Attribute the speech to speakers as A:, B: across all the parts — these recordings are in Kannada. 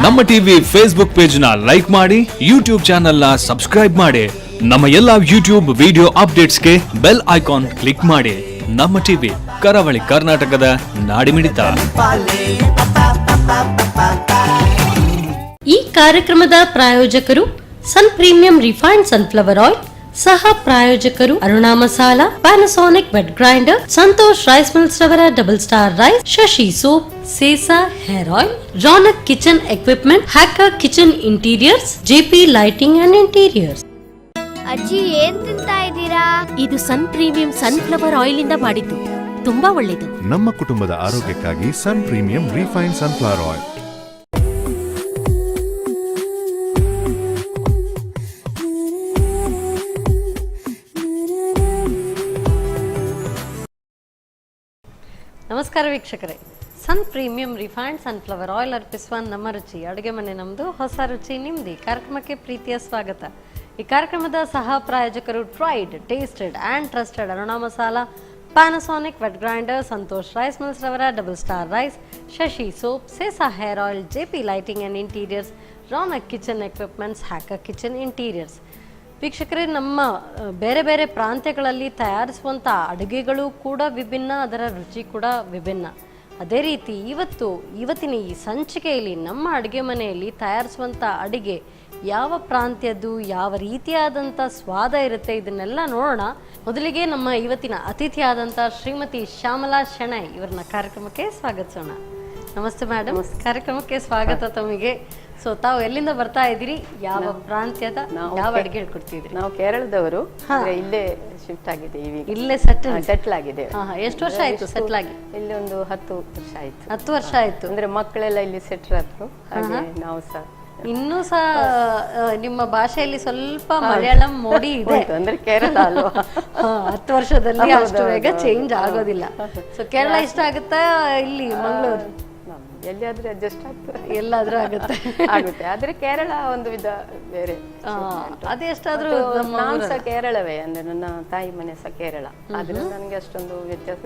A: ನಮ್ಮ ಟಿವಿ ಫೇಸ್ಬುಕ್ ಪೇಜ್ ನ ಲೈಕ್ ಮಾಡಿ, ಯೂಟ್ಯೂಬ್ ಚಾನೆಲ್ ನ ಸಬ್ಸ್ಕ್ರೈಬ್ ಮಾಡಿ, ನಮ್ಮ ಎಲ್ಲಾ ಯೂಟ್ಯೂಬ್ ವಿಡಿಯೋ ಅಪ್ಡೇಟ್ಸ್ಗೆ ಬೆಲ್ ಐಕಾನ್ ಕ್ಲಿಕ್ ಮಾಡಿ. ನಮ್ಮ ಟಿವಿ ಕರಾವಳಿ ಕರ್ನಾಟಕದ ನಾಡಿಮಿಡಿತ.
B: ಈ ಕಾರ್ಯಕ್ರಮದ ಪ್ರಾಯೋಜಕರು Sun premium refined sunflower oil, ಸಹ ಪ್ರಾಯೋಜಕರು Aruna masala, Panasonic wet grinder, Santosh rice mills ರವರ double star rice, Shashi soap, Sesa hair oil, Raunak kitchen equipment, hacker kitchen interiors, JP lighting and interiors.
C: ಅಜ್ಜಿ ಏನ್ ತಿಂತಾ ಇದ್ದೀರಾ?
B: ಇದು ಸನ್ ಪ್ರೀಮಿಯಂ ಸನ್ಫ್ಲವರ್ ಆಯಿಲ್ ಇಂದ ಮಾಡಿದ್ದು, ತುಂಬಾ ಒಳ್ಳೆಯದು.
D: ನಮ್ಮ ಕುಟುಂಬದ ಆರೋಗ್ಯಕ್ಕಾಗಿ Sun premium refined sunflower oil.
B: ನಮಸ್ಕಾರ ವೀಕ್ಷಕರೇ, ಸನ್ ಪ್ರೀಮಿಯಂ ರಿಫೈನ್ಡ್ ಸನ್ಫ್ಲವರ್ ಆಯಿಲ್ ಅರ್ಪಿಸುವ ನಮ್ಮ ರುಚಿ ಅಡುಗೆ ಮನೆ ನಮ್ಮದು, ಹೊಸ ರುಚಿ ನಿಮ್ಮದು ಕಾರ್ಯಕ್ರಮಕ್ಕೆ ಪ್ರೀತಿಯ ಸ್ವಾಗತ. ಈ ಕಾರ್ಯಕ್ರಮದ ಸಹ ಪ್ರಾಯೋಜಕರು tried, tasted and trusted Aruna masala, Panasonic wet grinder, Santosh rice mills ರವರ double star rice, Shashi soap, Sesa hair oil, JP lighting and interiors, Raunak kitchen equipments, hacker kitchen interiors. ವೀಕ್ಷಕರೇ, ನಮ್ಮ ಬೇರೆ ಬೇರೆ ಪ್ರಾಂತ್ಯಗಳಲ್ಲಿ ತಯಾರಿಸುವಂಥ ಅಡುಗೆಗಳು ಕೂಡ ವಿಭಿನ್ನ, ಅದರ ರುಚಿ ಕೂಡ ವಿಭಿನ್ನ. ಅದೇ ರೀತಿ ಇವತ್ತಿನ ಈ ಸಂಚಿಕೆಯಲ್ಲಿ ನಮ್ಮ ಅಡುಗೆ ಮನೆಯಲ್ಲಿ ತಯಾರಿಸುವಂಥ ಅಡುಗೆ ಯಾವ ಪ್ರಾಂತ್ಯದ್ದು, ಯಾವ ರೀತಿಯಾದಂಥ ಸ್ವಾದ ಇರುತ್ತೆ, ಇದನ್ನೆಲ್ಲ ನೋಡೋಣ. ಮೊದಲಿಗೆ ನಮ್ಮ ಇವತ್ತಿನ ಅತಿಥಿಯಾದಂಥ ಶ್ರೀಮತಿ ಶ್ಯಾಮಲಾ ಶೆಣೈ ಇವರನ್ನ ಕಾರ್ಯಕ್ರಮಕ್ಕೆ ಸ್ವಾಗತಿಸೋಣ. ನಮಸ್ತೆ ಮೇಡಮ್, ಕಾರ್ಯಕ್ರಮಕ್ಕೆ ಸ್ವಾಗತ ತಮಗೆ. ಸೊ ತಾವು ಎಲ್ಲಿಂದ ಬರ್ತಾ ಇದ್ದೀರಿ, ಯಾವ ಪ್ರಾಂತ್ಯದ, ಯಾವ ಅಡುಗೆ ಹೇಳ್ಕೊಡ್ತಿದ್ರಿ?
E: ನಾವು ಕೇರಳದವರು, ಇಲ್ಲೇ ಶಿಫ್ಟ್ ಆಗಿದ್ದೇವೆ,
B: ಇಲ್ಲೇ
E: ಸೆಟ್ಲ್ ಆಗಿದೆ.
B: ಎಷ್ಟು ವರ್ಷ ಆಯ್ತು ಸೆಟ್ಲ್ ಆಗಿ?
E: ಇಲ್ಲಿ ಒಂದು 10 ವರ್ಷ ಆಯ್ತು.
B: 10 ವರ್ಷ ಆಯ್ತು.
E: ಅಂದ್ರೆ ಮಕ್ಕಳೆಲ್ಲ ಇಲ್ಲಿ ಸೆಟ್ಲ್ ಆದ್ರು, ಹಾಗೆ ನಾವು ಸಹ
B: ಇನ್ನೂ ಸಹ ನಿಮ್ಮ ಭಾಷೆಯಲ್ಲಿ ಸ್ವಲ್ಪ ಮಲಯಾಳಂ ಮೋಡಿ ಇದೆ,
E: ಅಂದ್ರೆ ಕೇರಳ ಅಲ್ವಾ.
B: 10 ವರ್ಷದಲ್ಲಿ ಅಷ್ಟು ಬೇಗ ಚೇಂಜ್ ಆಗೋದಿಲ್ಲ. ಸೊ ಕೇರಳ ಇಷ್ಟ ಆಗುತ್ತಾ, ಇಲ್ಲಿ ಮಂಗಳೂರು
E: ಎಲ್ಲಿಯಾದ್ರೂ ಅಡ್ಜಸ್ಟ್ ಆಗ್ತದೆ,
B: ಎಲ್ಲಾದ್ರೂ ಆಗುತ್ತೆ.
E: ಆದ್ರೆ ಕೇರಳ ಒಂದು ವಿಧ ಬೇರೆ.
B: ಅದೆಷ್ಟಾದ್ರೂ
E: ನಾನು ಸಹ ಕೇರಳವೇ, ಅಂದ್ರೆ ನನ್ನ ತಾಯಿ ಮನೆ ಸಹ ಕೇರಳ, ಆದ್ರೆ ನನಗೆ ಅಷ್ಟೊಂದು ವ್ಯತ್ಯಾಸ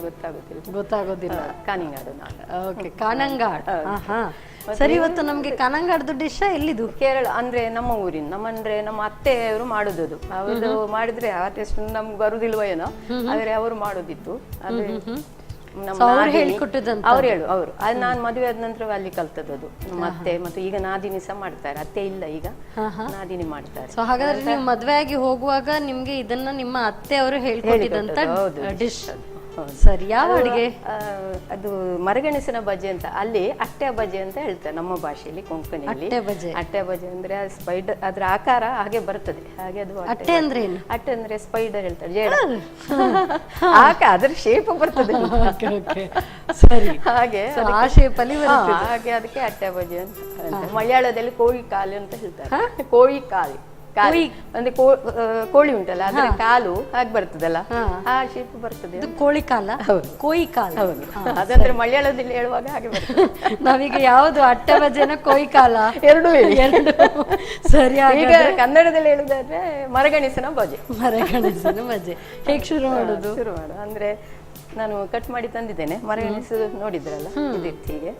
E: ಗೊತ್ತಾಗೋದಿಲ್ಲ. ಕಾನಿಂಗಾಡು ನಾನು.
B: ಓಕೆ, ಕಾನಂಗಾಡ್. ಸರಿ, ಇವತ್ತು ನಮ್ಗೆ ಕಾನಂಗಾಡ್ದು ಡಿಶ್ ಎಲ್ಲಿದು?
E: ಕೇರಳ ಅಂದ್ರೆ ನಮ್ಮ ಊರಿನ, ನಮ್ಮ ಅತ್ತೆಯವರು ಮಾಡುದು. ಅವರು ಮಾಡಿದ್ರೆ ಆ ಟೇಸ್ಟ್ ನಮ್ಗೆ ಬರುದಿಲ್ವ ಏನೋ, ಆದ್ರೆ ಅವರು ಮಾಡುದಿತ್ತು. ಅದೇ ಅವರು ಅದು ನಾನು ಮದುವೆ ಆದ ನಂತರ ಅಲ್ಲಿ ಕಲ್ತದ್ದು. ನಮ್ಮ ಅತ್ತೆ ಮತ್ತು ಈಗ ನಾದಿನಿ ಸಹ ಮಾಡ್ತಾರೆ. ಅತ್ತೆ ಇಲ್ಲ, ಈಗ ನಾದಿನಿ ಮಾಡ್ತಾರೆ.
B: ಸೊ ಹಾಗಾದ್ರೆ ನೀವು ಮದುವೆ ಆಗಿ ಹೋಗುವಾಗ ನಿಮ್ಗೆ ಇದನ್ನ ನಿಮ್ಮ ಅತ್ತೆ ಅವರು ಹೇಳ್ಕೊಟ್ಟಿದ್ದಂತ ಡಿಶ್. ಸರಿ, ಯಾವ ಅಡಿಗೆ
E: ಅದು? ಮರಗೆಣಸಿನ ಬಜೆ ಅಂತ, ಅಲ್ಲಿ ಅಟ್ಟೆ ಬಜೆ ಅಂತ ಹೇಳ್ತಾರೆ ನಮ್ಮ ಭಾಷೆಯಲ್ಲಿ, ಕೊಂಕಣಿಯಲ್ಲಿ. ಅಟ್ಟೆ ಬಜೆ ಅಂದ್ರೆ ಸ್ಪೈಡರ್, ಅದ್ರ ಆಕಾರ ಹಾಗೆ ಬರ್ತದೆ, ಹಾಗೆ ಅದು.
B: ಅಟ್ಟೆ ಅಂದ್ರೆ ಏನು?
E: ಅಟ್ಟೆ ಅಂದ್ರೆ ಸ್ಪೈಡರ್ ಹೇಳ್ತಾರೆ, ಜೇಡ. ಅದ್ರ ಶೇಪ್ ಬರ್ತದೆ.
B: ಸರಿ,
E: ಹಾಗೆ
B: ಆ ಶೇಪ್ ಅಲ್ಲಿ
E: ಹಾಗೆ ಅದಕ್ಕೆ ಅಟ್ಟೆ ಬಜೆ ಅಂತ. ಮಲಯಾಳದಲ್ಲಿ ಕೋಳಿ ಕಾಲು ಅಂತ ಹೇಳ್ತಾರೆ. ಕೋಳಿ ಕಾಲು ಅಂದ್ರೆ ಕೋಳಿ ಉಂಟಲ್ಲ, ಅದ್ರ ಕಾಲು ಹಾಗೆ ಬರ್ತದಲ್ಲ, ಆ ಶೇಪ್ ಬರ್ತದೆ.
B: ಕೋಳಿ ಕಾಲ, ಕೋಯಿ ಕಾಲ.
E: ಹೌದು, ಅದಂದ್ರೆ ಮಲಯಾಳದಲ್ಲಿ ಹೇಳುವಾಗ ಹಾಗೆ ಬರ್ತದೆ.
B: ನಾವೀಗ ಯಾವ್ದು ಅಟ್ಟೆ ಬಜೆನ ಕೋಯಿ ಕಾಲ
E: ಎರಡು
B: ಸರಿ.
E: ಈಗ ಕನ್ನಡದಲ್ಲಿ ಹೇಳುದಾದ್ರೆ ಮರಗೆಣಸಿನ ಬಜೆ.
B: ಮರಗೆಣಸಿನ ಬಜೆ ಹೇಗೆ ಶುರು ಮಾಡುದು?
E: ಅಂದ್ರೆ ನಾನು ಕಟ್ ಮಾಡಿ ತಂದಿದ್ದೇನೆ ಮರಗೆಣಸು, ನೋಡಿದ್ರಲ್ಲ ಇದಿತ್ತು ಹೀಗೆ.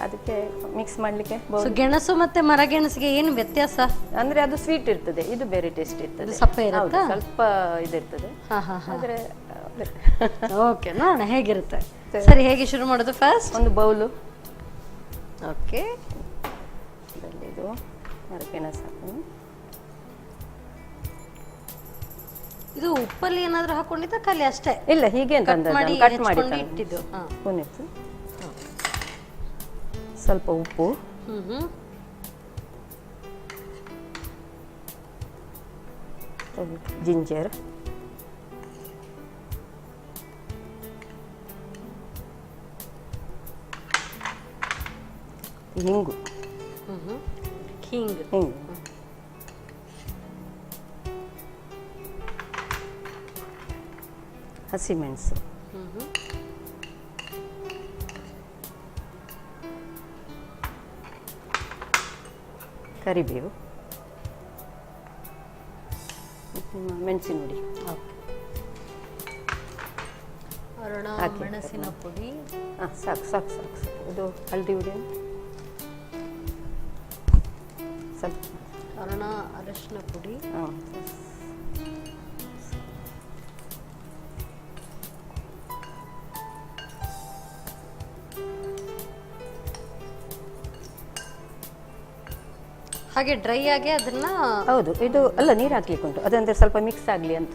E: ಅದಕ್ಕೆ ಮಿಕ್ಸ್ ಮಾಡ್ಲಿಕ್ಕೆ
B: ಗೆಣಸು ಮತ್ತೆ ಮರಗೆಣಸಿಗೆ ಏನು ವ್ಯತ್ಯಾಸ?
E: ಅಂದ್ರೆ ಅದು ಸ್ವೀಟ್ ಇರ್ತದೆ, ಇದು ಬೇರೆ ಟೇಸ್ಟ್ ಇರ್ತದೆ.
B: ಸಪ್ಪೆ ಇರುತ್ತೆ,
E: ಸ್ವಲ್ಪ ಇದಿರ್ತದೆ. ಆದ್ರೆ
B: ಓಕೆ, ನೋಡೋಣ ಹೇಗಿರುತ್ತೆ. ಸರಿ, ಹೇಗೆ ಶುರು ಮಾಡೋದು? ಫಸ್ಟ್
E: ಒಂದು ಬೌಲು.
B: ಓಕೆ,
E: ಇದು ಮರಗೆಣಸು ಹಾಕೋಣ.
B: ಇದು ಉಪ್ಪಲ್ಲಿ ಏನಾದ್ರೂ ಹಾಕೊಂಡಿದ್ದ ಖಾಲಿ ಅಷ್ಟೇ?
E: ಇಲ್ಲ, ಹೀಗೆ ಕಟ್ ಮಾಡಿ
B: ಇಟ್ಟಿದ್ದು.
E: ಸ್ವಲ್ಪ ಉಪ್ಪು, ಜಿಂಜರ್, ಹಿಂಗು, ಹಸಿಮೆಣಸು, ಕರಿಬೇವು, ಮೆಣಸಿನ ಹುಡಿ,
B: ಮೆಣಸಿನ ಪುಡಿ.
E: ಸಾಕು ಸಾಕು ಸಾಕು ಸಾಕು. ಇದು ಹಳದಿ ಹುಡಿ ಸ್ವಲ್ಪ
B: ಅರುಣ ಅರಶಿನ ಪುಡಿ,
E: ಹಾಂ
B: ಹಾಗೆ ಡ್ರೈ ಆಗಿ ಅದನ್ನ
E: ಹೌದು. ಇದು ಅಲ್ಲ, ನೀರು ಹಾಕ್ಲಿಕ್ಕೆ ಉಂಟು, ಅದಂದ್ರೆ ಸ್ವಲ್ಪ ಮಿಕ್ಸ್ ಆಗಲಿ ಅಂತ.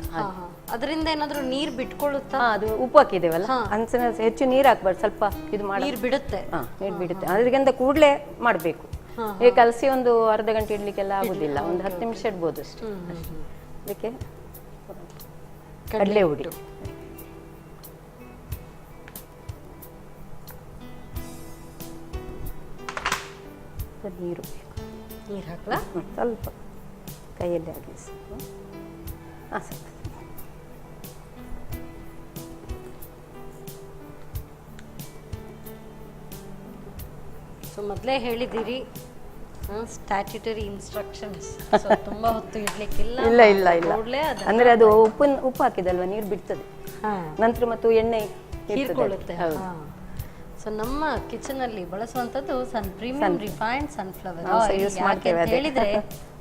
B: ಅದರಿಂದ ಏನಾದ್ರೂ ನೀರ್ ಬಿಟ್ಕೊಳ್ಳುತ್ತಾ?
E: ಅದು ಉಪ್ಪು ಹಾಕಿದ್ದೇವಲ್ಲ, ಅನ್ಸನ ಹೆಚ್ಚು ನೀರು ಹಾಕ್ಬಾರ್ದು, ಸ್ವಲ್ಪ ಇದು ಮಾಡಿ
B: ನೀರ್ ಬಿಡುತ್ತೆ.
E: ನೀರು ಬಿಡುತ್ತೆ. ಅದರಿಂದ ಕೂಡಲೇ ಮಾಡಬೇಕು. ಈಗ ಕಲಸಿ ಒಂದು ಅರ್ಧ ಗಂಟೆ ಇಡ್ಲಿಕ್ಕೆಲ್ಲ ಆಗುದಿಲ್ಲ, ಒಂದು 10 ನಿಮಿಷ ಇಡ್ಬೋದು ಅಷ್ಟೇ. ಅದಕ್ಕೆ ಕಡಲೆ ಹುಡಿ, ನೀರು
B: ನೀರ್ ಹಾಕ್ಲಾ?
E: ಸ್ವಲ್ಪ ಕೈಯಲ್ಲಿ ಹಾಕಿ ಹಾಂ ಸ್ವಲ್ಪ.
B: ಸೊ ಮೊದಲೇ ಹೇಳಿದ್ದೀರಿ ಸ್ಟ್ಯಾಟ್ಯುಟರಿ ಇನ್ಸ್ಟ್ರಕ್ಷನ್ಸ್, ತುಂಬಾ ಹೊತ್ತು ಇಡ್ಲಿಕ್ಕಿಲ್ಲ.
E: ಇಲ್ಲ ಇಲ್ಲ ಇಲ್ಲ, ಅಂದ್ರೆ ಅದು ಉಪ್ಪು ಹಾಕಿದಲ್ವಾ, ನೀರು ಬಿಡ್ತದೆ ನಂತರ ಮತ್ತು ಎಣ್ಣೆ
B: ಹೀರ್ಕೊಳ್ಳುತ್ತೆ. ಸೊ ನಮ್ಮ ಕಿಚನ್ ಅಲ್ಲಿ ಬಳಸುವಂತದ್ದು ಪ್ರೀಮಿಯಂ ರಿಫೈನ್ಡ್ ಸನ್ಫ್ಲವರ್ ಆಯಿಲ್. ಹೇಳಿದ್ರೆ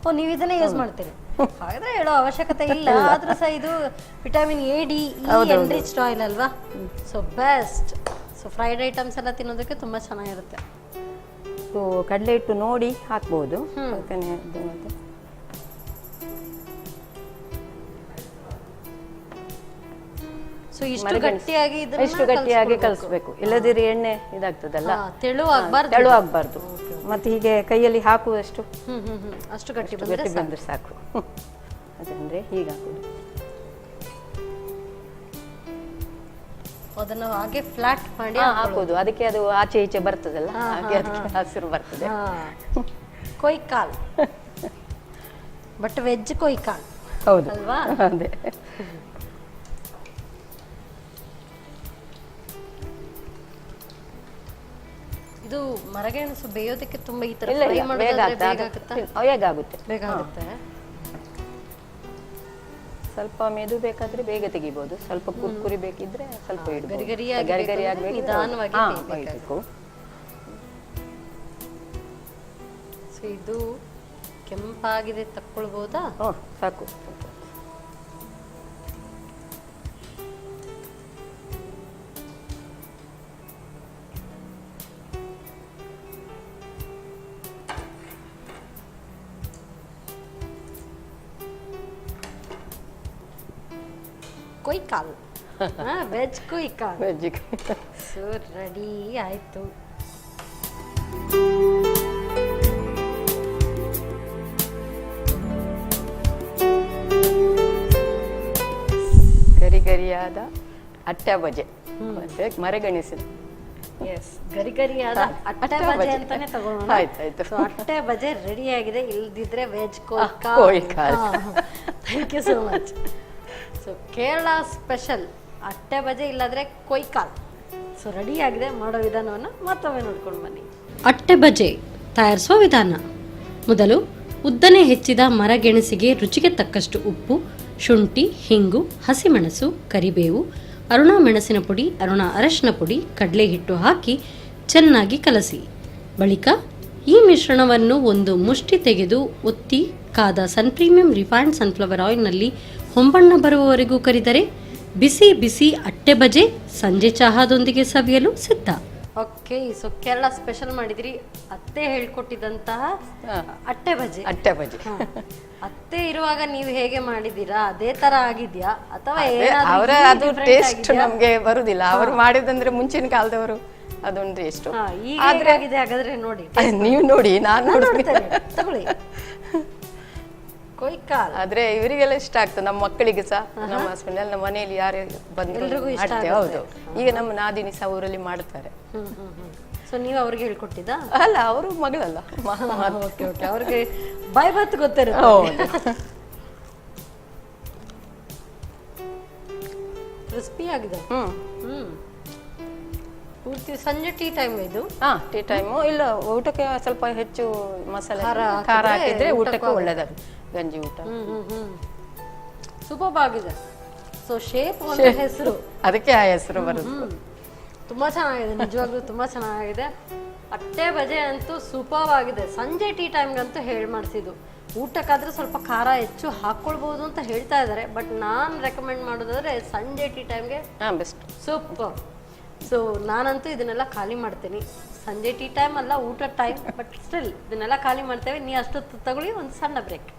B: ಓ ನೀವು ಇದನ್ನೇ ಯೂಸ್ ಮಾಡ್ತೀರಿ, ಹಾಗಾದ್ರೆ ಹೇಳೋ ಅವಶ್ಯಕತೆ ಇಲ್ಲ. ಆದ್ರೂ ಸಹ ಇದು vitamin A D enriched oil ಅಲ್ವಾ, so best. So fried items ಎಲ್ಲ ತಿನ್ನೋದಕ್ಕೆ ತುಂಬಾ ಚೆನ್ನಾಗಿರುತ್ತೆ.
E: ಕಡಲೆ ಹಿಟ್ಟು ನೋಡಿ ಹಾಕ್ಬಹುದು.
B: ಸೊ ಇಷ್ಟು ಗಟ್ಟಿಯಾಗಿ
E: ಇಷ್ಟು ಗಟ್ಟಿಯಾಗಿ ಕಲಿಸ್ಬೇಕು, ಇಲ್ಲದಿದ್ರೆ ಎಣ್ಣೆ ಇದಾಗ್ತದಲ್ಲ,
B: ತೆಳು
E: ಆಗ್ಬಾರ್ದು. ಮತ್ತೆ ಹೀಗೆ ಕೈಯಲ್ಲಿ ಹಾಕುವಷ್ಟು
B: ಅಷ್ಟು ಗಟ್ಟಿ
E: ಬಂದ್ರೆ ಸಾಕು. ಅದಂದ್ರೆ ಹೀಗೆ ಹಾಕುದು,
B: ಅದನ್ನು ಹಾಗೆ ಫ್ಲಾಟ್ ಮಾಡಿ
E: ಹಾಕುದು. ಅದಕ್ಕೆ ಅದು ಆಚೆ ಈಚೆ ಬರ್ತದಲ್ಲ, ಹಾಗೆ ಅದಕ್ಕೆ ಹಸಿರು ಬರ್ತದೆ.
B: ಕೊಯ್ಕಾಲ್ ಬಟ್ ವೆಜ್ ಕೊಯ್ಕಾಲ್.
E: ಹೌದು
B: ಅಲ್ವಾ?
E: ಅದೇ.
B: ಇದು ಮರಗೆಣಸು ಬೇಯೋದಕ್ಕೆ ತುಂಬಾ ಈ ತರ
E: ಇಲ್ಲ
B: ಫ್ರೈ
E: ಇಲ್ಲ,
B: ಮಾಡಿದ್ರೆ
E: ಬೇಗ
B: ಬೇಗ ಆಗುತ್ತೆ.
E: ಬೇಗ ಆಗುತ್ತೆ. ಸ್ವಲ್ಪ ಮೆದು ಬೇಕಾದ್ರೆ ಬೇಗ ತೆಗಿಬಹುದು, ಸ್ವಲ್ಪ ಕುರ್ಕುರಿ ಬೇಕಿದ್ರೆ ಸ್ವಲ್ಪ ಇಡಬಹುದು. ಗರಿಗರಿ ಆಗಬೇಕು,
B: ನಿಧಾನವಾಗಿ
E: ಬೇಯಬೇಕು.
B: ಸೊ ಇದು ಕೆಂಪಾಗಿದೆ, ತಕ್ಕೊಳ್ಬಹುದಾ?
E: ಸಾಕು.
B: ಕೊಯ್ಕಾಲ್, ವೆಜ್ ಕೊಯ್ಕಾಲ್.
E: ವೆಜ್
B: ಸೊ ರೆಡಿ ಆಯ್ತು.
E: ಗರಿಗರಿಯಾದ ಅಟ್ಟೆ ಬಜೆ ಮತ್ತೆ ಮರಗೆಣಸಿನ.
B: ಗರಿಗರಿಯಾದ ಅಟ್ಟೆ ಬಜೆ ಅಂತಾನೆ ತಗೊಳ್ಳೋಣ.
E: ಆಯ್ತಾಯ್ತು.
B: ಸೊ ಅಟ್ಟೆ ಬಜೆ ರೆಡಿ ಆಗಿದೆ. ಇಲ್ದಿದ್ರೆ ವೆಜ್ ಕೊಯ್ಕಾಲ್. Thank you so much. So Kerala special ಅಟ್ಟೆ ಬಜೆ ಇಲ್ಲಾದ್ರೆ ಕೊಯ್ಕಾಲ್. ಸೊ ರೆಡಿ ಆಗಿದೆ. ಮಾಡೋ ವಿಧಾನವನ್ನು ಮತ್ತೊಮ್ಮೆ ನೋಡ್ಕೊಂಡು ಬನ್ನಿ. ಅಟ್ಟೆ ಬಜೆ ತಯಾರಿಸುವ ವಿಧಾನ: ಮೊದಲು ಉದ್ದನೆ ಹೆಚ್ಚಿದ ಮರಗೆಣಸಿಗೆ ರುಚಿಗೆ ತಕ್ಕಷ್ಟು ಉಪ್ಪು, ಶುಂಠಿ, ಹಿಂಗು, ಹಸಿಮೆಣಸು, ಕರಿಬೇವು, ಅರುಣ ಮೆಣಸಿನ ಪುಡಿ, ಅರುಣ ಅರಶಿನ ಪುಡಿ, ಕಡಲೆ ಹಿಟ್ಟು ಹಾಕಿ ಚೆನ್ನಾಗಿ ಕಲಸಿ. ಬಳಿಕ ಈ ಮಿಶ್ರಣವನ್ನು ಒಂದು ಮುಷ್ಟಿ ತೆಗೆದು ಒತ್ತಿ ಕಾದ ಪ್ರೀಮಿಯಂ ರಿಫೈನ್ಡ್ ಸನ್ಫ್ಲವರ್ ಆಯಿಲ್ನಲ್ಲಿ ಹೊಂಬಣ್ಣ ಬರುವವರೆಗೂ ಕರಿದರೆ ಬಿಸಿ ಬಿಸಿ ಅಟ್ಟೆ ಬಜೆ ಸಂಜೆ ಚಹಾದೊಂದಿಗೆ ಸವಿಯಲು ಸಿದ್ಧ. ಓಕೆ, ಸೊ ಕೇರಳ ಸ್ಪೆಷಲ್ ಮಾಡಿದ್ರಿ. ಅತ್ತೆ ಹೇಳ್ಕೊಟ್ಟಿದಂತಹ ಅಟ್ಟೆ ಬಜೆ. ಅತ್ತೆ ಇರುವಾಗ ನೀವು ಹೇಗೆ ಮಾಡಿದೀರಾ ಅದೇ ತರ ಆಗಿದ್ಯಾ ಅಥವಾ
E: ಅವರ ಅದು ಟೇಸ್ಟ್ ನಮ್ಗೆ ಬರುದಿಲ್ಲ. ಅವರು ಮಾಡಿದಂದ್ರೆ ಮುಂಚಿನ ಕಾಲದವರು ಅದೊಂದು ಟೇಸ್ಟ್.
B: ಆಗಿದೆ ಹಾಗಾದ್ರೆ ನೋಡಿ,
E: ನೀವು ನೋಡಿ, ನಾನು ನೋಡ್ತೇನೆ.
B: ತಗೊಳ್ಳಿ. ಕೊಯ್ಕಾಲ್
E: ಆದ್ರೆ ಇವರಿಗೆಲ್ಲ ಇಷ್ಟ ಆಗ್ತದೆ, ನಮ್ಮ ಮಕ್ಕಳಿಗೆ ಸಹ, ನಮ್ಮ ಹಸ್ಬೆಂಡ್ ಎಲ್ಲ, ನಮ್ಮ ಮನೆಯಲ್ಲಿ ಯಾರೇ ಬಂದ್ರು ಮಾಡ್ತೇವೆ. ಹೌದು, ಈಗ ನಮ್ಮ ನಾದಿನಿ ಸಹ ಊರಲ್ಲಿ ಮಾಡ್ತಾರೆ.
B: ಸೊ ನೀವು ಅವ್ರಿಗೆ ಹೇಳ್ಕೊಟ್ಟಿದ್ದಾ?
E: ಅಲ್ಲ, ಅವರು ಮಗಳಲ್ಲ.
B: ಓಕೆ ಓಕೆ, ಅವ್ರಿಗೆ ಬಾಯ್ ಬತ್ತು ಗೊತ್ತಿರುತ್ತೆ. ಕ್ರಿಸ್ಪಿ ಆಗಿದೆ. ಪೂರ್ತಿ ಸಂಜೆ ಟೀ ಟೈಮ್ ಇದು.
E: Tea time. ಇಲ್ಲ, ಊಟಕ್ಕೆ ಸ್ವಲ್ಪ ಹೆಚ್ಚು ಮಸಾಲೆ ಖಾರ ಹಾಕಿದ್ರೆ ಊಟಕ್ಕೆ ಒಳ್ಳೇದಾಗುತ್ತೆ, ಗಂಜಿ ಊಟ.
B: ಸೂಪರ್ ಆಗಿದೆ. ಸೊ ಶೇಪ್ ಒಂದು ಹೆಸರು,
E: ಅದಕ್ಕೆ ಆ ಹೆಸರು ಬರುತ್ತೆ.
B: ತುಂಬಾ ಚೆನ್ನಾಗಿದೆ, ನಿಜವಾಗ್ಲೂ ತುಂಬಾ ಚೆನ್ನಾಗಿದೆ. ಅಟ್ಟೆ ಬಜೆ ಅಂತೂ ಸೂಪರ್ ಆಗಿದೆ. ಸಂಜೆ ಟೀ ಟೈಮ್ಗಂತೂ ಹೇಳಿ ಮಾಡಿಸಿದ್ದು. ಊಟಕ್ಕಾದ್ರೆ ಸ್ವಲ್ಪ ಖಾರ ಹೆಚ್ಚು ಹಾಕ್ಕೊಳ್ಬೋದು ಅಂತ ಹೇಳ್ತಾ ಇದ್ದಾರೆ, ಬಟ್ ನಾನು ರೆಕಮೆಂಡ್ ಮಾಡೋದಾದ್ರೆ ಸಂಜೆ ಟೀ ಟೈಮ್ಗೆ
E: ಬೆಸ್ಟ್.
B: ಸೂಪರ್. ಸೊ ನಾನಂತೂ ಇದನ್ನೆಲ್ಲ ಖಾಲಿ ಮಾಡ್ತೀನಿ. ಸಂಜೆ ಟೀ ಟೈಮ್ ಅಲ್ಲ, ಊಟದ ಟೈಮ್, ಬಟ್ ಸ್ಟಿಲ್ ಇದನ್ನೆಲ್ಲ ಖಾಲಿ ಮಾಡ್ತೇವೆ. ನೀ ಅಷ್ಟೊತ್ತು ತಗೊಳ್ಳಿ, ಒಂದು ಸಣ್ಣ ಬ್ರೇಕ್.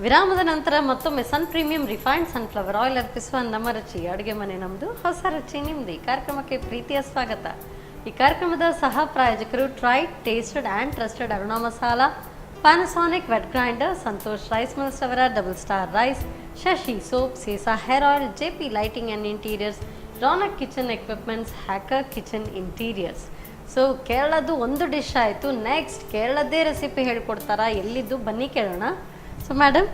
B: ವಿರಾಮದ ನಂತರ ಮತ್ತೊಮ್ಮೆ ಸನ್ ಪ್ರೀಮಿಯಂ ರಿಫೈನ್ಡ್ ಸನ್ಫ್ಲವರ್ ಆಯಿಲ್ ಅರ್ಪಿಸುವ ನಮ್ಮ ರುಚಿ ಅಡುಗೆ ಮನೆ ನಮ್ಮದು, ಹೊಸ ರುಚಿ ನಿಮ್ಮದು. ಈ ಕಾರ್ಯಕ್ರಮಕ್ಕೆ ಪ್ರೀತಿಯ ಸ್ವಾಗತ. ಈ ಕಾರ್ಯಕ್ರಮದ ಸಹ ಪ್ರಾಯೋಜಕರು tried, tasted and trusted Aruna masala, Panasonic wet grinder, Santosh rice mills ಅವರ double star rice, Shashi soap, Sesa hair oil, JP lighting and interiors, Raunak kitchen equipments, hacker kitchen interiors. So ಕೇರಳದ್ದು ಒಂದು ಡಿಶ್ ಆಯಿತು. ನೆಕ್ಸ್ಟ್ ಕೇರಳದ್ದೇ ರೆಸಿಪಿ ಹೇಳ್ಕೊಡ್ತಾರಾ, ಎಲ್ಲಿದ್ದು ಬನ್ನಿ ಕೇಳೋಣ. ಸೊ ಮೇಡಮ್,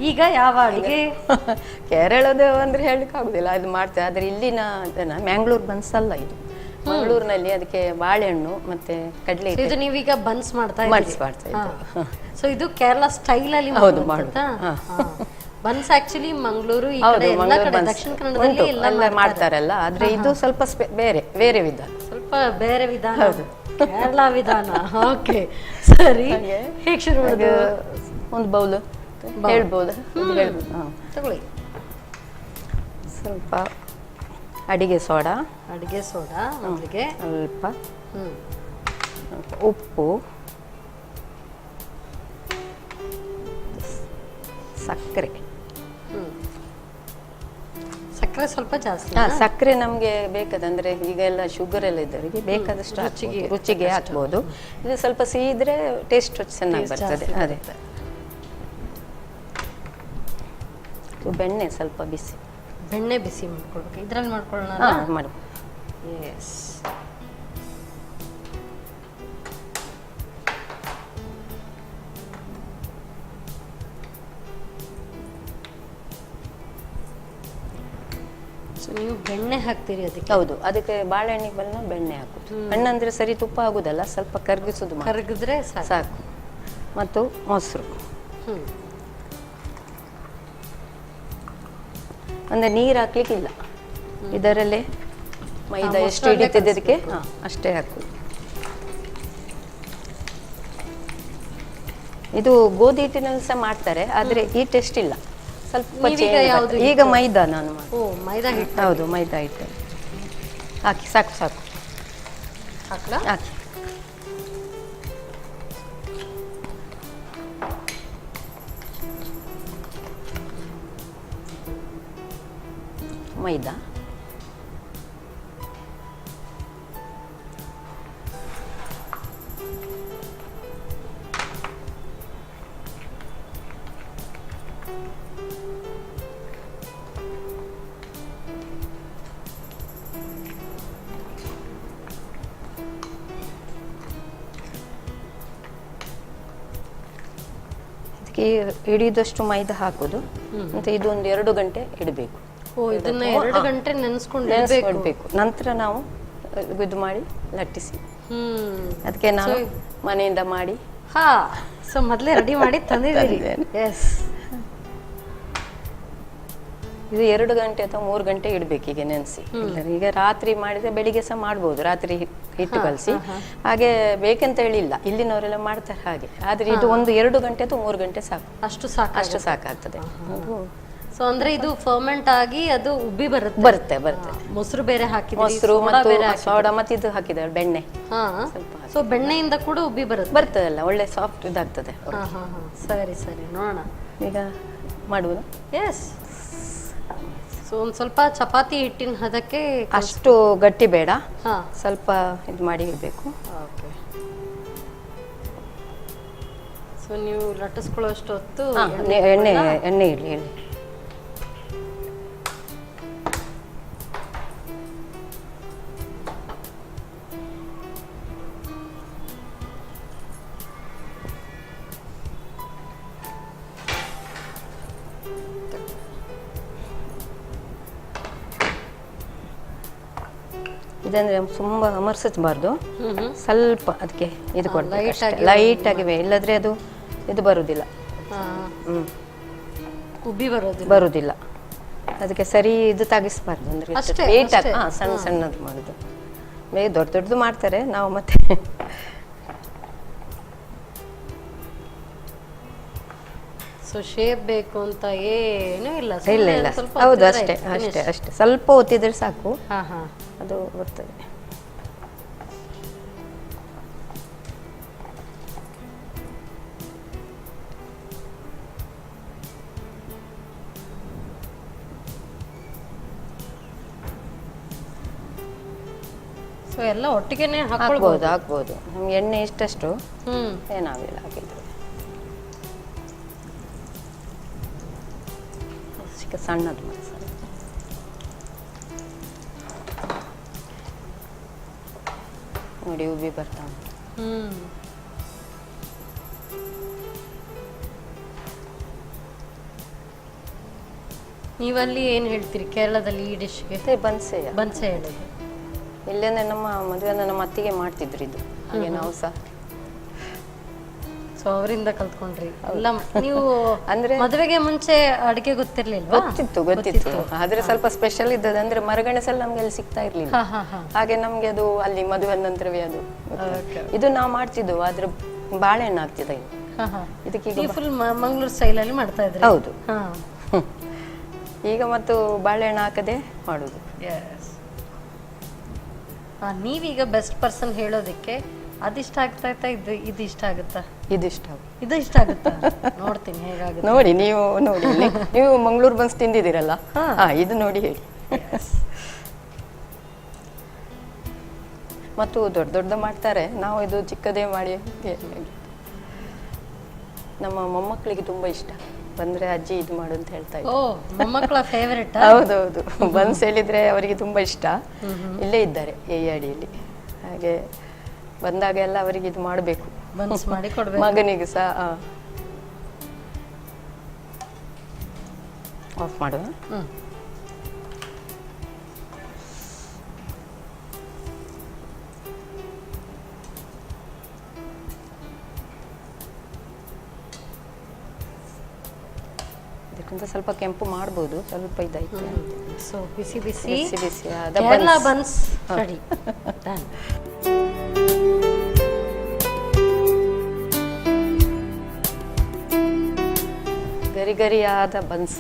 B: ಈಗ ಯಾವ ಅಡುಗೆ?
E: ಕೇರಳದ ಅಂದ್ರೆ ಹೇಳಲಿಕ್ಕೆ ಆಗುದಿಲ್ಲ, ಅದು ಮಾಡ್ತೇವೆ. ಆದ್ರೆ ಇಲ್ಲಿನ ಮ್ಯಾಂಗ್ಳೂರ್ ಬನ್ಸ್ ಅಲ್ಲ ಇದು. ಮಂಗಳೂರಿನಲ್ಲಿ ಅದಕ್ಕೆ ಬಾಳೆಹಣ್ಣು ಮತ್ತೆ ಕಡಲೆ
B: ಇದು ನೀವೀಗ ಬನ್ಸ್ ಮಾಡ್ತಾ
E: ಇದ್ದೀವಿ.
B: ಸೊ ಇದು ಕೇರಳ ಸ್ಟೈಲ್ ಅಲ್ಲಿ ಬನ್ಸ್. ಆಕ್ಚುಲಿ ಮಂಗಳೂರು ಈ ಕಡೆ ಎಲ್ಲ ಕಡೆ ದಕ್ಷಿಣ ಕನ್ನಡದಲ್ಲಿ ಎಲ್ಲ
E: ಮಾಡ್ತಾರಲ್ಲ, ಆದ್ರೆ ಇದು ಸ್ವಲ್ಪ ಬೇರೆ ವಿಧಾನ,
B: ಸ್ವಲ್ಪ ಬೇರೆ ವಿಧಾನ, ಕೇರಳ ವಿಧಾನ. ಓಕೆ, ಸರಿ. ಹೇಗೆ ಶುರು ಮಾಡೋದು?
E: ಒಂದು ಬೌಲ್ ಹೇಳ್ಬೋದು.
B: ತಗೊಳ್ಳಿ.
E: ಸ್ವಲ್ಪ ಅಡಿಗೆ ಸೋಡಾ,
B: ಮೊದಲಿಗೆ
E: ಸ್ವಲ್ಪ ಉಪ್ಪು, ಸಕ್ಕರೆ.
B: ಸಕ್ಕರೆ ಸ್ವಲ್ಪ ಜಾಸ್ತಿ.
E: ಸಕ್ಕರೆ ನಮ್ಗೆ ಬೇಕಾದಂದ್ರೆ, ಈಗ ಎಲ್ಲ ಶುಗರ್ ಎಲ್ಲ ಇದ್ದವರಿಗೆ ಬೇಕಾದಷ್ಟು ರುಚಿಗೆ ಹಾಕ್ಬೋದು. ಇದು ಸ್ವಲ್ಪ ಸಿಹಿ ಇದ್ರೆ ಟೇಸ್ಟ್ ಚೆನ್ನಾಗಿ ಬರ್ತದೆ. ಅದೇ ಬೆಣ್ಣೆ ಸ್ವಲ್ಪ ಬಿಸಿ,
B: ಬೆಣ್ಣೆ ಬಿಸಿ ಮಾಡ್ಕೊಳ್ಬೇಕು. ಇದ್ರಲ್ಲಿ ಮಾಡ್ಕೊಳ್ಳೋಣ.
E: ಮಾಡಿ.
B: ಎಸ್. ಸೊ ನೀವು ಬೆಣ್ಣೆ ಹಾಕ್ತೀರಿ ಅದಕ್ಕೆ?
E: ಹೌದು, ಅದಕ್ಕೆ ಬಾಳೆಹಣ್ಣಿಗೆ ಬಲ್ಲ ಬೆಣ್ಣೆ ಹಾಕುದು. ಹಣ್ಣಂದ್ರೆ ಸರಿ ತುಪ್ಪ ಆಗುದಲ್ಲ, ಸ್ವಲ್ಪ ಕರಗಿಸುದು,
B: ಕರಗಿದ್ರೆ
E: ಸಾಕು. ಮತ್ತು ಮೊಸರು. ಅಂದ್ರೆ ನೀರು ಹಾಕ್ಲಿಕ್ಕಿಲ್ಲ, ಇದರಲ್ಲೇ ಮೈದಾ ಎಷ್ಟು ಹಿಡಿತದೆ ಅದಕ್ಕೆ ಅಷ್ಟೇ ಹಾಕುದು. ಇದು ಗೋಧಿ ಹಿಟ್ಟಿನಲ್ಲಿ ಸಹ ಮಾಡ್ತಾರೆ, ಆದ್ರೆ ಈ ಟೇಸ್ಟ್ ಇಲ್ಲ. ಸ್ವಲ್ಪ ಈಗ ಮೈದಾ ನಾನು
B: ಮೈದಾ ಹಿಟ್ಟು.
E: ಹೌದು, ಮೈದಾ ಹಿಟ್ಟು ಹಾಕಿ ಸಾಕು. ಹಾಕಿ ಮೈದಾ, ಇದಕ್ಕೆ ಹಿಡಿದಷ್ಟು ಮೈದಾ ಹಾಕುದು. ಮತ್ತೆ ಇದು ಒಂದು 2 ಗಂಟೆ ಇಡಬೇಕು.
B: ಇದನ್ನ 2 ಗಂಟೆ ನೆನೆಸ್ಕೊಳ್ಬೇಕು.
E: ನಂತರ ನಾವು ಇದು ಮಾಡಿ ಲಟ್ಟಿಸಿ, ಅದಕ್ಕೆ ನಾವು ಮನೆಯಿಂದ ಮಾಡಿ
B: ಸೊ ಮೊದಲೇ ರೆಡಿ ಮಾಡಿ ತಂದಿದ್ದೀರಿ. ಎಸ್.
E: ಇದು 2 ಗಂಟೆ ಅಥವಾ 3 ಗಂಟೆ ಇಡಬೇಕು ಈಗ ನೆನೆಸಿ. ಈಗ ರಾತ್ರಿ ಮಾಡಿದ್ರೆ ಬೆಳಿಗ್ಗೆ ಸಹ ಮಾಡ್ಬೋದು, ರಾತ್ರಿ ಹಿಟ್ಟು ಕಲಸಿ. ಹಾಗೆ ಬೇಕಂತ ಹೇಳಿಲ್ಲ, ಇಲ್ಲಿನವರೆಲ್ಲ ಮಾಡ್ತಾರೆ ಹಾಗೆ. ಆದ್ರೆ ಇದು ಒಂದು 2 ಗಂಟೆ ಅಥವಾ 3 ಗಂಟೆ ಸಾಕು, ಅಷ್ಟು ಸಾಕಾಗ್ತದೆ.
B: ಸೊ ಅಂದ್ರೆ ಇದು ಫರ್ಮೆಂಟ್ ಆಗಿ ಅದು ಉಬ್ಬಿ ಬರುತ್ತೆ. ಮೊಸರು ಬೇರೆ ಹಾಕಿದ್ರೆ,
E: ಮೊಸರು ಮತ್ತು ಸೋಡಾ ಮತ್ತೆ ಇದು ಹಾಕಿದ್ದಾರೆ ಬೆಣ್ಣೆ.
B: ಸೊ ಬೆಣ್ಣೆಯಿಂದ ಕೂಡ ಉಬ್ಬಿ
E: ಬರ್ತದಲ್ಲ, ಒಳ್ಳೆ ಸಾಫ್ಟ್ ಇದಾಗ್ತದೆ.
B: ಸರಿ ನೋಡೋಣ
E: ಈಗ ಮಾಡುವುದು.
B: ಎಸ್. ಸೊ ಒಂದ್ ಸ್ವಲ್ಪ ಚಪಾತಿ ಹಿಟ್ಟಿನ ಹದಕ್ಕೆ,
E: ಅಷ್ಟು ಗಟ್ಟಿ ಬೇಡ, ಸ್ವಲ್ಪ ಇದು ಮಾಡಿ ಇಡಬೇಕು.
B: ಓಕೆ. ಸೊ ನೀವು ಲಟ್ಟಿಸ್ಕೊಳ್ಳೋಷ್ಟು ಹೊತ್ತು
E: ಎಣ್ಣೆ ಇರಲಿ. ಇದಂದ್ರೆ ತುಂಬಾ ಅಮರ್ಸಬಾರ್ದು, ಸ್ವಲ್ಪ ಅದಕ್ಕೆ ಇದು ಕೊಡ್ಬೇಕು, ಲೈಟ್ ಆಗಿವೆ, ಇಲ್ಲದ್ರೆ ಅದು ಇದು ಬರುದಿಲ್ಲ,
B: ಉಬ್ಬಿ ಬರೋದಿಲ್ಲ.
E: ಬರುವುದಿಲ್ಲ. ಅದಕ್ಕೆ ಸರಿ ಇದು ತಾಗಿಸ್ಬಾರ್ದು ಅಂದ್ರೆ
B: ಅಷ್ಟೇ,
E: ವೇಟ್
B: ಅಷ್ಟೇ.
E: ಸಣ್ಣ ಸಣ್ಣದು ಮಾಡೋದು. ಬೇಗ ದೊಡ್ಡ ದೊಡ್ಡದು ಮಾಡ್ತಾರೆ, ನಾವು ಮತ್ತೆ
B: ಸೊ ಶೇಪ್ ಬೇಕು ಅಂತ ಏನೂ ಇಲ್ಲ.
E: ಇಲ್ಲ ಇಲ್ಲ,
B: ಸ್ವಲ್ಪ
E: ಹೌದು,
B: ಹೊತ್ತಿದ್ರೆ
E: ಅಷ್ಟೇ
B: ಆಯ್ತು,
E: ಅಷ್ಟೇ
B: finish.
E: ಅಷ್ಟೇ. ಸ್ವಲ್ಪ ಒತ್ತಿದ್ರೆ ಸಾಕು,
B: ಹಾ ಹಾ.
E: ಅದು ಬರ್ತದೆ.
B: ಸೊ ಎಲ್ಲ ಒಟ್ಟಿಗೆನೆ
E: ಹಾಕ್ಬೋದು
B: ಹಾಕೊಳ್ಬಹುದು.
E: ಹಾಕ್ಬೋದು. ನಮ್ಗೆ ಎಣ್ಣೆ ಇಷ್ಟಷ್ಟು
B: ಹ್ಮ್.
E: ಏನಾಗಿಲ್ಲ ಹಾಕಿದ್ರೆ. ಚಿಕ್ಕ ಸಣ್ಣದು ಮಸಾಲೆ. ನೋಡಿ ಉಬ್ಬಿ ಬರ್ತಾ ಉಂಟು.
B: ಹ್ಮ್. ನೀವಲ್ಲಿ ಏನ್ ಹೇಳ್ತೀರಿ ಕೇರಳದಲ್ಲಿ ಈ ಡಿಶ್ಗೆ?
E: ಮತ್ತೆ ಬನ್ಸೆಯ
B: ಬನ್ಸೆ ಹೇಳೋದು.
E: ಇಲ್ಲೇನೆ ನಮ್ಮ ಮದುವೆ ನಮ್ಮ ಅತ್ತಿಗೆ ಮಾಡ್ತಿದ್ರು ಇದು, ಹಾಗೆ ನಾವು ಸಹ
B: ಸೊ ಅವರಿಂದ ಕಲ್ತ್ಕೊಂಡ್ರಿ ಎಲ್ಲ. ನೀವು
E: ಅಂದ್ರೆ
B: ಮದುವೆಗೆ ಮುಂಚೆ ಅಡಿಗೆ ಗೊತ್ತಿರ್ಲಿಲ್ವಾ?
E: ಗೊತ್ತಿತ್ತು. ಆದ್ರೆ ಸ್ವಲ್ಪ ಸ್ಪೆಷಲ್ ಇದ್ದದ್ದು ಅಂದ್ರೆ ಮರಗಣಸಲ್ಲಿ ನಮ್ಗೆ ಅಲ್ಲಿ ಸಿಗ್ತಾ ಇರ್ಲಿಲ್ಲ.
B: ಹಾ ಹಾ ಹಾ.
E: ಹಾಗೆ ನಮ್ಗೆ ಅದು ಅಲ್ಲಿ ಮದುವೆ ನಂತರವೇ ಅದು ಇದು ನಾವು ಮಾಡ್ತಿದ್ವು. ಆದ್ರೆ ಬಾಳೆಹಣ್ಣು ಆಗ್ತಿದೆ ಇದು.
B: ಹಾ ಹಾ.
E: ಇದಕ್ಕೀಗ
B: ಫುಲ್ ಮಂಗಳೂರು ಸ್ಟೈಲ್ ಅಲ್ಲಿ ಮಾಡ್ತಾ ಇದ್ರಿ?
E: ಹೌದು.
B: ಹಾ.
E: ಈಗ ಮತ್ತು ಬಾಳೆಹಣ್ಣು ಹಾಕದೆ ಮಾಡುದು.
B: ನೀವೀಗ ಬೆಸ್ಟ್ ಪರ್ಸನ್ ಹೇಳೋದಕ್ಕೆ ಅದಿಷ್ಟ ಆಗ್ತಾ ಇತ್ತಾ ಇದು ಇಷ್ಟ ಆಗುತ್ತಾ?
E: ಇದಿಷ್ಟ
B: ಇದು ಇಷ್ಟ ಆಗುತ್ತಾ? ನೋಡ್ತೀನಿ ಹೇಗಾಗುತ್ತೆ.
E: ನೋಡಿ, ನೀವು ನೋಡಿ ನೀವು ಮಂಗಳೂರು ಬನ್ಸ್ ತಿಂದಿದ್ದೀರಲ್ಲ, ಇದು ನೋಡಿ ಹೇಳಿ. ಮತ್ತು ದೊಡ್ಡ ದೊಡ್ಡ ಮಾಡ್ತಾರೆ, ನಾವು ಇದು ಚಿಕ್ಕದೇ ಮಾಡಿ. ನಮ್ಮ ಮೊಮ್ಮಕ್ಕಳಿಗೆ ತುಂಬಾ ಇಷ್ಟ. ಬಂದ್ರೆ ಅಜ್ಜಿ ಇದು ಮಾಡು ಅಂತ ಹೇಳ್ತಾ ಇದ್ರು.
B: ಓ, ಮೊಮ್ಮಕ್ಕಳ ಫೇವರೇಟ್?
E: ಹೌದೌದು. ಬನ್ಸ್ ಹೇಳಿದ್ರೆ ಅವರಿಗೆ ತುಂಬಾ ಇಷ್ಟ. ಇಲ್ಲೇ ಇದ್ದಾರೆ ಈ ಅಡಿಯಲ್ಲಿ. ಹಾಗೆ ಬಂದಾಗ ಎಲ್ಲ ಅವರಿಗೆ ಇದು ಮಾಡಬೇಕು,
B: ಬನ್ಸ್ ಮಾಡಿ ಕೊಡ್ಬೇಕು.
E: ಮಗನಿಗೆ ಸಹ. ಆಫ್ ಮಾಡುವ. ಇದಕ್ಕಿಂತ ಸ್ವಲ್ಪ ಕೆಂಪು ಮಾಡ್ಬೋದು, ಸ್ವಲ್ಪ ಇದಾಯ್ತು.
B: ಸೊ ಬಿಸಿ ಬಿಸಿ
E: ಬಿಸಿ ಬಿಸಿ ಆದ
B: Kerala
E: buns
B: buns ready. Done.
E: ಗರಿ ಗರಿಯಾದ ಬನ್ಸ್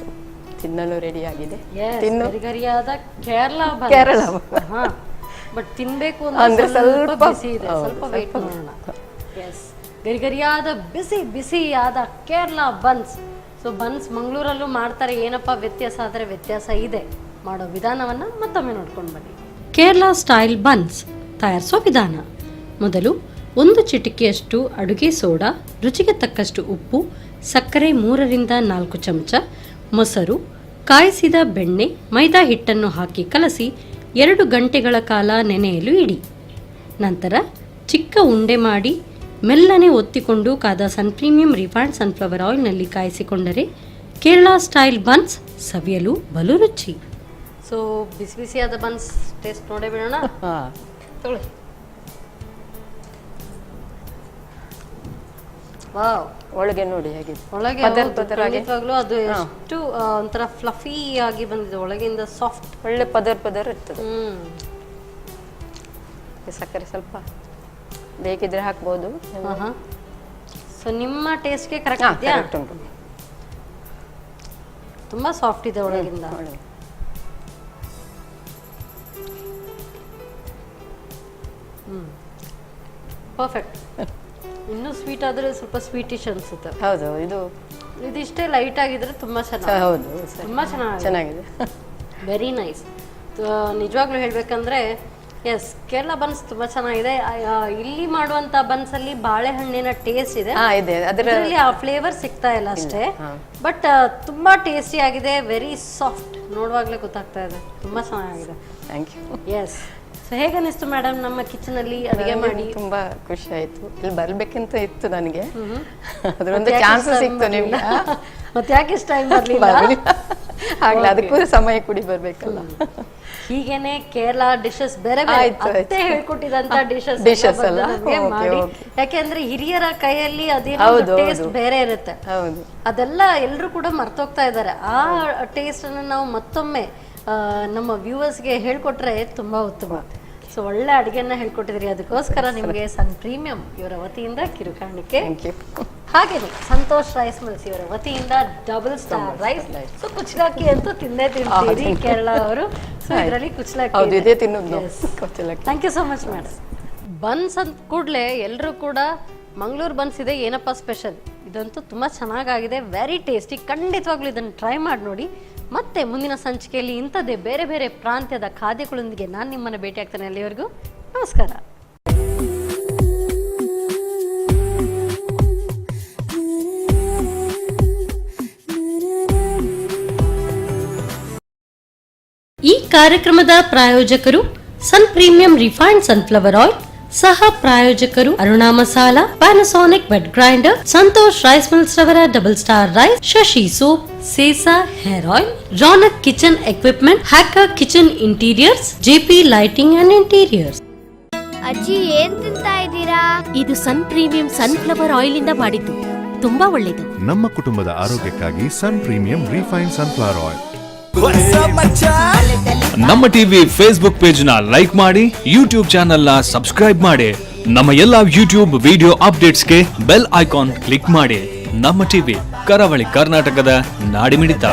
E: ತಿನ್ನಲು ರೆಡಿ ಆಗಿದೆ. ತಿನ್ನು.
B: ಗರಿಗರಿಯಾದ ಕೇರಳ ಬನ್ಸ್.
E: ಕೇರಳ.
B: ಹಾ, ಬಟ್ ತಿನ್ಬೇಕು
E: ಅಂದ್ರೆ ಸ್ವಲ್ಪ
B: ಬಿಸಿ ಇದೆ, ಸ್ವಲ್ಪ ವೆಯ್ಟ್ ಮಾಡೋಣ. ಎಸ್, ಗರಿಗರಿಯಾದ ಬಿಸಿ ಬಿಸಿಯಾದ ಕೇರಳ ಬನ್ಸ್. ಸೊ ಬನ್ಸ್ ಮಂಗಳೂರಲ್ಲೂ ಮಾಡ್ತಾರೆ. ಏನಪ್ಪ ವ್ಯತ್ಯಾಸ ಆದರೆ ವ್ಯತ್ಯಾಸ ಇದೆ. ಮಾಡೋ ವಿಧಾನವನ್ನು ಮತ್ತೊಮ್ಮೆ ನೋಡ್ಕೊಂಡು ಬನ್ನಿ. ಕೇರಳ ಸ್ಟೈಲ್ ಬನ್ಸ್ ತಯಾರಿಸೋ ವಿಧಾನ: ಮೊದಲು 1 ಚಿಟಿಕೆಯಷ್ಟು ಅಡುಗೆ ಸೋಡಾ, ರುಚಿಗೆ ತಕ್ಕಷ್ಟು ಉಪ್ಪು, ಸಕ್ಕರೆ 3ರಿಂದ 4 ಚಮಚ, ಮೊಸರು, ಕಾಯಿಸಿದ ಬೆಣ್ಣೆ, ಮೈದಾ ಹಿಟ್ಟನ್ನು ಹಾಕಿ ಕಲಸಿ 2 ಗಂಟೆಗಳ ಕಾಲ ನೆನೆಯಲು ಇಡಿ. ನಂತರ ಚಿಕ್ಕ ಉಂಡೆ ಮಾಡಿ ಮೆಲ್ಲನೆ ಒತ್ತಿಕೊಂಡು ಕಾದ ಪ್ರೀಮಿಯಂ ರಿಫೈನ್ಡ್ ಸನ್ಫ್ಲವರ್ ಆಯಿಲ್ನಲ್ಲಿ ಕಾಯಿಸಿಕೊಂಡರೆ ಕೇರಳ ಸ್ಟೈಲ್ ಬನ್ಸ್ ಸವಿಯಲು ಬಲು ರುಚಿ. ಸೊ ಬಿಸಿ ಬಿಸಿಯಾದ ಬನ್ಸ್ ಟೇಸ್ಟ್ ನೋಡೇ ಬಿಡೋಣ. ತಗೊಳ್ಳಿ. ವಾವ್,
E: ಒಳಗೆ ನೋಡಿ ಹೇಗೆ
B: ಒಳಗೆ ಖಂಡಿತವಾಗ್ಲೂ ಅದು ಎಷ್ಟು ಒಂಥರ ಫ್ಲಫಿ ಆಗಿ ಬಂದಿದೆ. ಒಳಗಿಂದ ಸಾಫ್ಟ್,
E: ಒಳ್ಳೆ ಪದರ್ ಇರ್ತದೆ. ಸಕ್ಕರೆ ಸ್ವಲ್ಪ ಬೇಕಿದ್ರೆ ಹಾಕ್ಬೋದು.
B: ಸೊ ನಿಮ್ಮ ಟೇಸ್ಟ್ಗೆ ಕರೆಕ್ಟ್ ಇದೆಯಾ?
E: ಉಂಟು.
B: ತುಂಬಾ ಸಾಫ್ಟ್ ಇದೆ ಒಳಗಿಂದ. ಪರ್ಫೆಕ್ಟ್. ಇನ್ನೂ ಸ್ವೀಟ್ ಆದ್ರೆ ಸ್ವಲ್ಪ ಸ್ವೀಟಿಶ್ ಅನ್ಸುತ್ತೆ.
E: ಹೌದು,
B: ಇದಿಷ್ಟೇ ಲೈಟ್ ಆಗಿದ್ರೆ ತುಂಬಾ ಚೆನ್ನಾಗಿ.
E: ಹೌದು,
B: ತುಂಬಾ
E: ಚೆನ್ನಾಗಿದೆ.
B: Very nice. ನಿಜವಾಗ್ಲೂ ಹೇಳ್ಬೇಕಂದ್ರೆ ಎಸ್, ಕೇರಳ ಬನ್ಸ್ ತುಂಬಾ ಚೆನ್ನಾಗಿದೆ. ಇಲ್ಲಿ ಮಾಡುವಂತ ಬನ್ಸ್ ಅಲ್ಲಿ ಬಾಳೆಹಣ್ಣಿನ ಟೇಸ್ಟ್ ಇದೆ, ಅದರಲ್ಲಿ ಆ ಫ್ಲೇವರ್ ಸಿಗ್ತಾ ಇಲ್ಲ ಅಷ್ಟೇ. ಬಟ್ ತುಂಬಾ ಟೇಸ್ಟಿ ಆಗಿದೆ, ವೆರಿ ಸಾಫ್ಟ್. ನೋಡುವಾಗ್ಲೇ ಗೊತ್ತಾಗ್ತಾ ಇದೆ, ತುಂಬಾ ಚೆನ್ನಾಗಿದೆ.
E: Thank you.
B: ಎಸ್. ಸೊ ಹೇಗನ್ನಿಸ್ತು ಮೇಡಮ್ ನಮ್ಮ ಕಿಚನ್ ಅಲ್ಲಿ ಅಡಿಗೆ ಮಾಡಿ?
E: ತುಂಬಾ ಖುಷಿ ಆಯ್ತು. ಇಲ್ಲಿ ಬರ್ಬೇಕಂತ ಇತ್ತು ನನಗೆ, ಅದರೊಂದು ಚಾನ್ಸ್ ಸಿಕ್ತು ನಿಮ್ಗೆ.
B: ಮತ್ತೆ ಯಾಕೆ ಇಷ್ಟ ಟೈಮ್ ಬರ್ಲಿಲ್ಲ?
E: ಆಗ್ಲಿ ಅದಕ್ಕೂ ಸಮಯ ಕೂಡಿ ಬರ್ಬೇಕಲ್ಲ.
B: ಹೀಗೇನೆ ಕೇರಳ ಡಿಶಸ್ ಬೇರೆ ಬೇರೆ
E: ಆಯ್ತು,
B: ಅತ್ತೆ ಹೇಳ್ಕೊಟ್ಟಿದಂತ ಡಿಶಸ್
E: ಅಲ್ಲ?
B: ಮಾಡಿ.
E: Okay.
B: ಯಾಕೆಂದ್ರೆ ಹಿರಿಯರ ಕೈಯಲ್ಲಿ ಅದೇನೋ
E: ಹೌದು,
B: ಟೇಸ್ಟ್ ಬೇರೆ ಇರುತ್ತೆ.
E: ಹೌದು.
B: ಅದೆಲ್ಲ ಎಲ್ಲರೂ ಕೂಡ ಮರ್ತೋಗ್ತಾ ಇದ್ದಾರೆ. ಆ ಟೇಸ್ಟ್ ಅನ್ನ ನಾವು ಮತ್ತೊಮ್ಮೆ ನಮ್ಮ ವ್ಯೂವರ್ಸ್ಗೆ ಹೇಳ್ಕೊಟ್ರೆ ತುಂಬಾ ಉತ್ತಮ. ಸೊ ಒಳ್ಳೆ ಅಡುಗೆನ ಹೇಳ್ಕೊಟ್ಟಿದ್ರಿ, ಅದಕ್ಕೋಸ್ಕರ ನಿಮಗೆ ಸನ್ ಪ್ರೀಮಿಯಂ ಇವರ ವತಿಯಿಂದ ಕಿರುಕಾಣಿಕೆ. ಹಾಗೇನೆ ಸಂತೋಷ್ ರೈಸ್ ಮಿಲ್ಸ್ ಇವರ ವತಿಯಿಂದ ಡಬಲ್ ಸ್ಟಾರ್ ರೈಸ್. ಸೊ ಕುಚ್ಚಲಕ್ಕಿ ಅಂತೂ ತಿಂದೇ ತಿಂತೀರಿ ಕೇರಳ ಅವರು. ಸೊ ಇದರಲ್ಲಿ
E: ಹೌದು, ಇದೇ
B: ಕುಚ್ಚಲಕ್ಕಿ.
E: ತಿನ್ನೋದು ಕುಚ್ಚಲಕ್ಕಿ.
B: Thank you so much madam. Buns ಅಂತ ಕೂಡಲೇ ಎಲ್ಲರೂ ಕೂಡ ಮಂಗಳೂರು ಬನ್ಸ್ ಇದೆ ಏನಪ್ಪ ಸ್ಪೆಷಲ್, ಇದಂತೂ ತುಂಬ ಚೆನ್ನಾಗಾಗಿದೆ, ವೆರಿ ಟೇಸ್ಟಿ. ಖಂಡಿತವಾಗ್ಲೂ ಇದನ್ನು ಟ್ರೈ ಮಾಡಿ ನೋಡಿ. ಮತ್ತೆ ಮುಂದಿನ ಸಂಚಿಕೆಯಲ್ಲಿ ಇಂಥದ್ದೇ ಬೇರೆ ಬೇರೆ ಪ್ರಾಂತ್ಯದ ಖಾದ್ಯಗಳೊಂದಿಗೆ ನಾನು ನಿಮ್ಮನ್ನು ಭೇಟಿ ಆಗ್ತೇನೆ. ಅಲ್ಲಿವರೆಗೂ ನಮಸ್ಕಾರ. ಈ ಕಾರ್ಯಕ್ರಮದ ಪ್ರಾಯೋಜಕರು Sun premium refined sunflower oil, ಸಹ ಪ್ರಾಯೋಜಕರು Aruna masala, Panasonic wet grinder, Santosh rice mills ರವರ double star rice, Shashi soap, Sesa hair oil, Raunak kitchen equipment, hacker kitchen interiors, JP lighting and interiors.
C: ಅಜ್ಜಿ ಏನ್ ತಿಂತಾ ಇದ್ದೀರಾ?
F: ಇದು ಸನ್ ಪ್ರೀಮಿಯಂ ಸನ್ಫ್ಲವರ್ ಆಯಿಲ್ ಇಂದ ಮಾಡಿದ್ದು, ತುಂಬಾ ಒಳ್ಳೇದು.
D: ನಮ್ಮ ಕುಟುಂಬದ ಆರೋಗ್ಯಕ್ಕಾಗಿ Sun premium refine sunflower oil.
A: ನಮ್ಮ ಟಿವಿ ಫೇಸ್ಬುಕ್ ಪೇಜ್ ನ ಲೈಕ್ ಮಾಡಿ, ಯೂಟ್ಯೂಬ್ ಚಾನೆಲ್ ನ ಸಬ್ಸ್ಕ್ರೈಬ್ ಮಾಡಿ. ನಮ್ಮ ಎಲ್ಲಾ ಯೂಟ್ಯೂಬ್ ವಿಡಿಯೋ ಅಪ್ಡೇಟ್ಸ್ಗೆ ಬೆಲ್ ಐಕಾನ್ ಕ್ಲಿಕ್ ಮಾಡಿ. ನಮ್ಮ ಟಿವಿ ಕರಾವಳಿ ಕರ್ನಾಟಕದ ನಾಡಿಮಿಡಿತ.